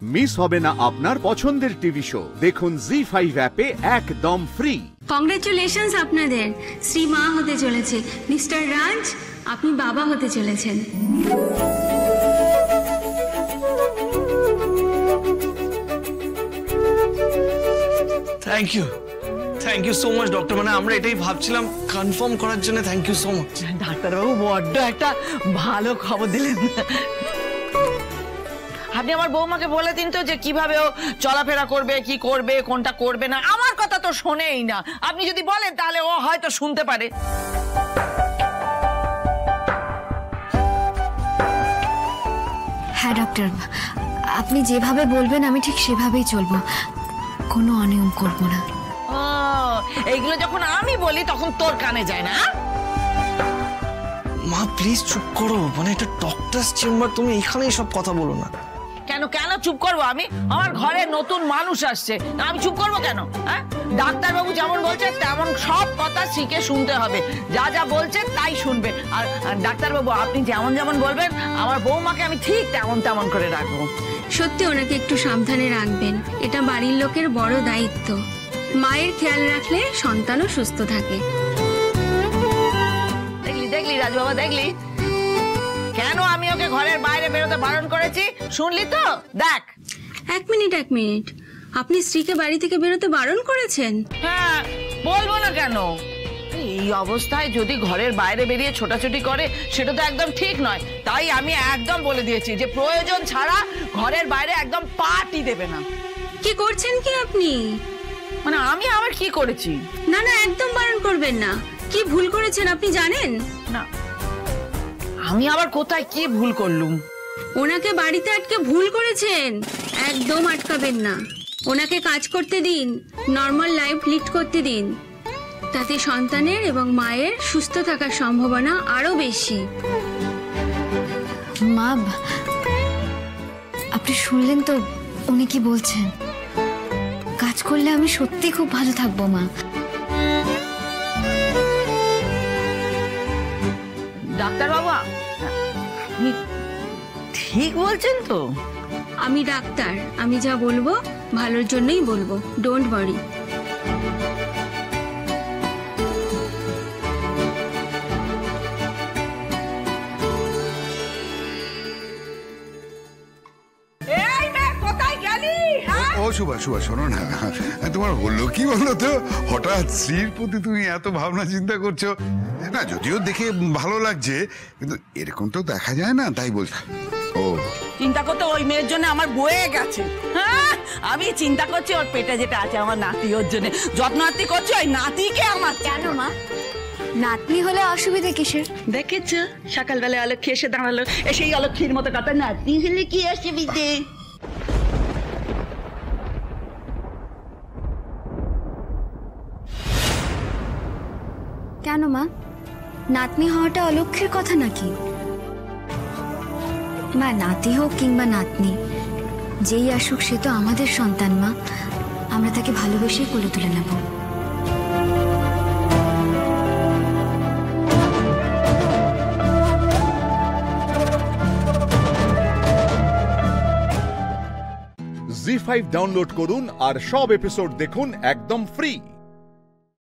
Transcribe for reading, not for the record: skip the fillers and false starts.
Miss হবে না আপনার পছন্দের টিভি শো। দেখুন জি5 অ্যাপে একদম ফ্রি। কংগ্রেচুলেশনস আপনাদের, শ্রী মা হতে চলেছে। মিস্টার রাজ, আপনি বাবা হতে চলেছেন। Thank you so much doctor. মানে আমরা এটাই ভাবছিলাম, কনফার্ম করার জন্য থ্যাংক ইউ সো মাচ। ডাক্তারবাবু বড্ড একটা ভালো খবর দিলেন। আপনি আমার বৌমাকে বলে দিন তো যে কিভাবে ও চলাফেরা করবে, কি করবে, কোনটা করবে না। আমার কথা তো শোনেই না। আপনি যদি বলেন তাহলে ও হয়তো শুনতে পারে। হ্যাঁ ডক্টর, আপনি যেভাবে বলবেন আমি ঠিক সেভাবেই চলবো, কোনো অনিয়ম করব না। ও, এইগুলো যখন আমি বলি তখন তোর কানে যায় না। মা প্লিজ চুপ করো, মানে এটা ডক্টরস চেম্বার, তুমি এখানেই সব কথা বলো না। কেন কেন চুপ করবো আমি? আমার ঘরে নতুন মানুষ আসছে, আমি চুপ করবো কেন? হ্যাঁ, ডাক্তারবাবু যেমন বলছে তেমন সব কথা শিখে শুনতে হবে। যা যা বলছে তাই শুনবে। আর ডাক্তারবাবু আপনি যেমন যেমন বলবেন আমার বৌমাকে আমি ঠিক তেমন তেমন করে রাখবো। সত্যি ওনাকে একটু সাবধানে রাখবেন, এটা বাড়ির লোকের বড় দায়িত্ব। মায়ের খেয়াল রাখলে সন্তানও সুস্থ থাকে। দেখলি রাজু বাবা, দেখলি কেন আমি ওকে ঘরের বাইরে বেরোতে বারণ করেছি? শুনলি তো? দেখ। এক মিনিট, আপনি স্ত্রীকে বাড়ি থেকে বেরোতে বারণ করেছেন? হ্যাঁ, বলবো না কেন? এই অবস্থায় যদি ঘরের বাইরে বেরিয়ে ছোটাছুটি করে সেটা তো একদম ঠিক নয়। তাই আমি একদম বলে দিয়েছি যে প্রয়োজন ছাড়া ঘরের বাইরে একদম পাটি দেবে না। কি করছেন কি আপনি? মানে আমি আবার কি করেছি? না না, একদম বারণ করবেন না। কি ভুল করেছেন আপনি জানেন? না, আমি আবার কোথায় কি ভুল করলুম? ওনাকে বাড়িতে আটকে ভুল করেছেন, একদম আটকাবেন না। ওনাকে কাজ করতে দিন, নর্মাল লাইফ লিড করতে দিন। তাতে সন্তানের এবং মায়ের সুস্থ থাকার সম্ভাবনা আরো বেশি। মা, আপনি শুনলেন তো উনি কি বলছেন? কাজ করলে আমি সত্যি খুব ভালো থাকবো মা। ডাক্তার বাবা, আপনি ঠিক বলছেন তো? আমি ডাক্তার, আমি যা বলবো ভালোর জন্যই বলবো। Don't worry. ও শুভা, শোনো না, তোমার হলো কি বলো তো? হঠাৎ স্ত্রীর প্রতি তুমি এত ভাবনা চিন্তা করছো না? যদিও দেখে ভালো লাগছে, কিন্তু এরকম তো দেখা যায় না, তাই বলছি। ও চিন্তা করতে ওই মেয়ের জন্য আমার বয়ে গেছে। হ্যাঁ, আমি চিন্তা করছি ওর পেটে যেটা আছে আমার নাতি, ওর জন্য যত্ন আত্তি করছি ওই নাতিকে আমার। কেন মা, নাতনি হলে অসুবিধা কিসের? দেখেছ সকালবেলা অলক্ষী এসে দাঁড়ালো, এসেই অলক্ষীর মতো কথা, নাতনি হলে কি অসুবিধে? কেন মা, নাতনি হওয়াটা অলক্ষের কথা নাকি? মা, নাতি হোক কিংবা নাতনি, যেই আসুক সে তো আমাদের সন্তান মা। আমরা তাকে ভালোবেসেই কোলে তুলে নেব। জি5 ডাউনলোড করুন আর সব এপিসোড দেখুন একদম ফ্রি।